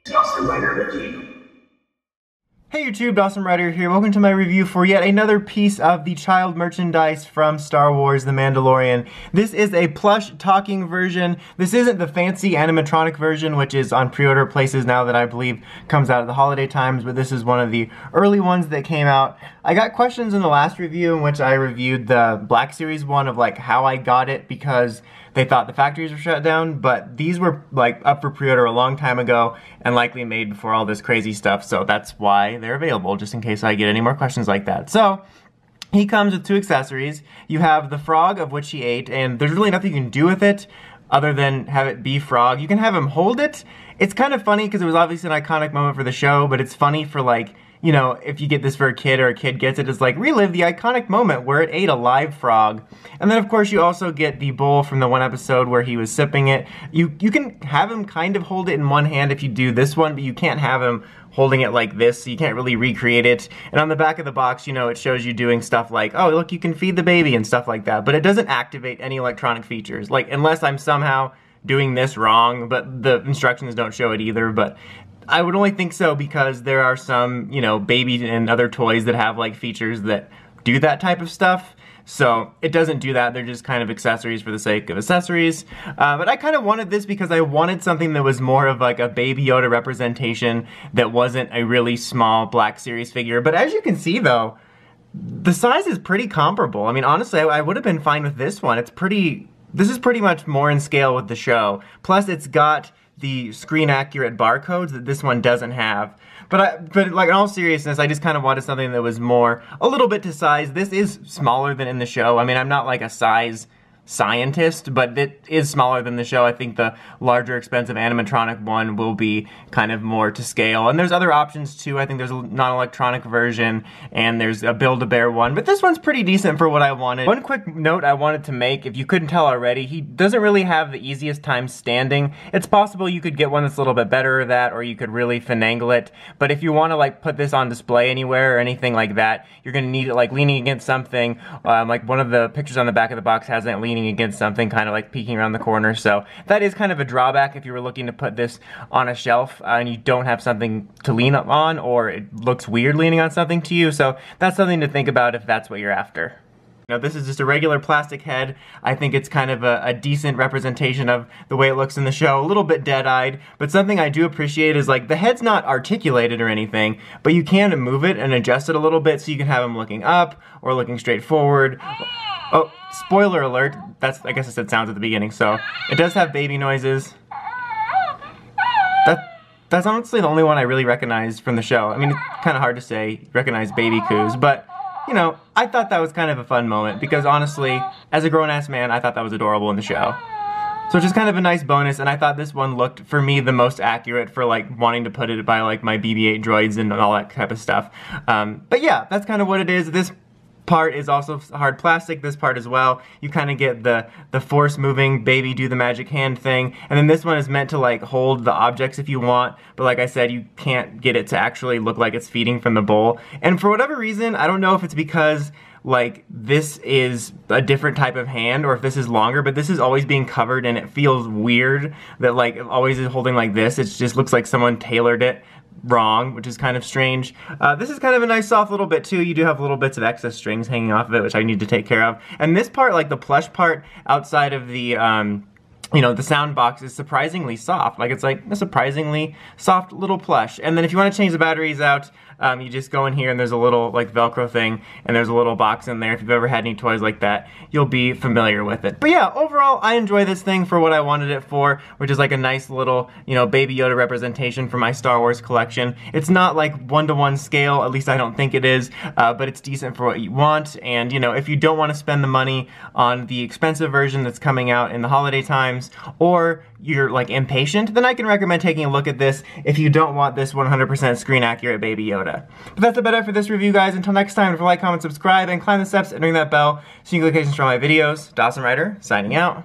Dawson Rider with you. Hey YouTube, Dawson Rider here. Welcome to my review for yet another piece of the child merchandise from Star Wars The Mandalorian. This is a plush talking version. This isn't the fancy animatronic version, which is on pre-order places now that I believe comes out at the holiday times, but this is one of the early ones that came out. I got questions in the last review in which I reviewed the Black Series one of like how I got it because they thought the factories were shut down, but these were like up for pre-order a long time ago and likely made before all this crazy stuff, so that's why they're available, just in case I get any more questions like that. So, he comes with two accessories. You have the frog, of which he ate, and there's really nothing you can do with it other than have it be frog. You can have him hold it. It's kind of funny because it was obviously an iconic moment for the show, but it's funny for like, you know, if you get this for a kid or a kid gets it, it's like relive the iconic moment where it ate a live frog. And then of course you also get the bowl from the one episode where he was sipping it. You can have him kind of hold it in one hand if you do this one, but you can't have him holding it like this, so you can't really recreate it. And on the back of the box, you know, it shows you doing stuff like, oh look, you can feed the baby and stuff like that, but it doesn't activate any electronic features. Like, unless I'm somehow doing this wrong, but the instructions don't show it either, but I would only think so because there are some, you know, baby and other toys that have like features that do that type of stuff. So it doesn't do that, they're just kind of accessories for the sake of accessories. But I kind of wanted this because I wanted something that was more of like a Baby Yoda representation that wasn't a really small Black Series figure. But as you can see though, the size is pretty comparable. I mean, honestly, I would have been fine with this one. This is pretty much more in scale with the show. Plus it's got the screen accurate barcodes that this one doesn't have. But like in all seriousness, I just kind of wanted something that was more, a little bit to size. This is smaller than in the show. I mean, I'm not like a size scientist, but it is smaller than the show. I think the larger expensive animatronic one will be kind of more to scale. And there's other options too. I think there's a non-electronic version and there's a Build-A-Bear one, but this one's pretty decent for what I wanted. One quick note I wanted to make, if you couldn't tell already, he doesn't really have the easiest time standing. It's possible you could get one that's a little bit better at that, or you could really finagle it, but if you want to like put this on display anywhere or anything like that, you're gonna need it like leaning against something. Like one of the pictures on the back of the box has it leaning against something, kind of like peeking around the corner, so that is kind of a drawback if you were looking to put this on a shelf and you don't have something to lean up on, or it looks weird leaning on something to you, so that's something to think about if that's what you're after. Now this is just a regular plastic head. I think it's kind of a decent representation of the way it looks in the show, a little bit dead-eyed, but something I do appreciate is like the head's not articulated or anything, but you can move it and adjust it a little bit so you can have him looking up or looking straight forward. Oh, spoiler alert, I guess I said sounds at the beginning, so it does have baby noises. That's honestly the only one I really recognized from the show. I mean, it's kind of hard to say, recognize baby coos, but you know, I thought that was kind of a fun moment because honestly, as a grown-ass man, I thought that was adorable in the show. So it's just kind of a nice bonus, and I thought this one looked, for me, the most accurate for like wanting to put it by like my BB-8 droids and all that type of stuff. But yeah, that's kind of what it is. This part is also hard plastic, this part as well. You kind of get the force moving, baby do the magic hand thing, and then this one is meant to like hold the objects if you want, but like I said, you can't get it to actually look like it's feeding from the bowl. And for whatever reason, I don't know if it's because like this is a different type of hand or if this is longer, but this is always being covered and it feels weird that like always is holding like this. It just looks like someone tailored it wrong, which is kind of strange. This is kind of a nice soft little bit too. You do have little bits of excess strings hanging off of it, which I need to take care of. And this part, like the plush part outside of the you know, the sound box is surprisingly soft. Like it's like a surprisingly soft little plush. And then if you want to change the batteries out, you just go in here and there's a little like Velcro thing and there's a little box in there. If you've ever had any toys like that, you'll be familiar with it. But yeah, overall, I enjoy this thing for what I wanted it for, which is like a nice little, you know, Baby Yoda representation for my Star Wars collection. It's not like one-to-one scale, at least I don't think it is, but it's decent for what you want. And you know, if you don't want to spend the money on the expensive version that's coming out in the holiday times, or you're like impatient, then I can recommend taking a look at this if you don't want this 100% screen accurate Baby Yoda. But that's about it for this review, guys. Until next time, don't forget to like, comment, subscribe, and climb the steps and ring that bell so you can get notifications for all my videos. Dawson Rider, signing out.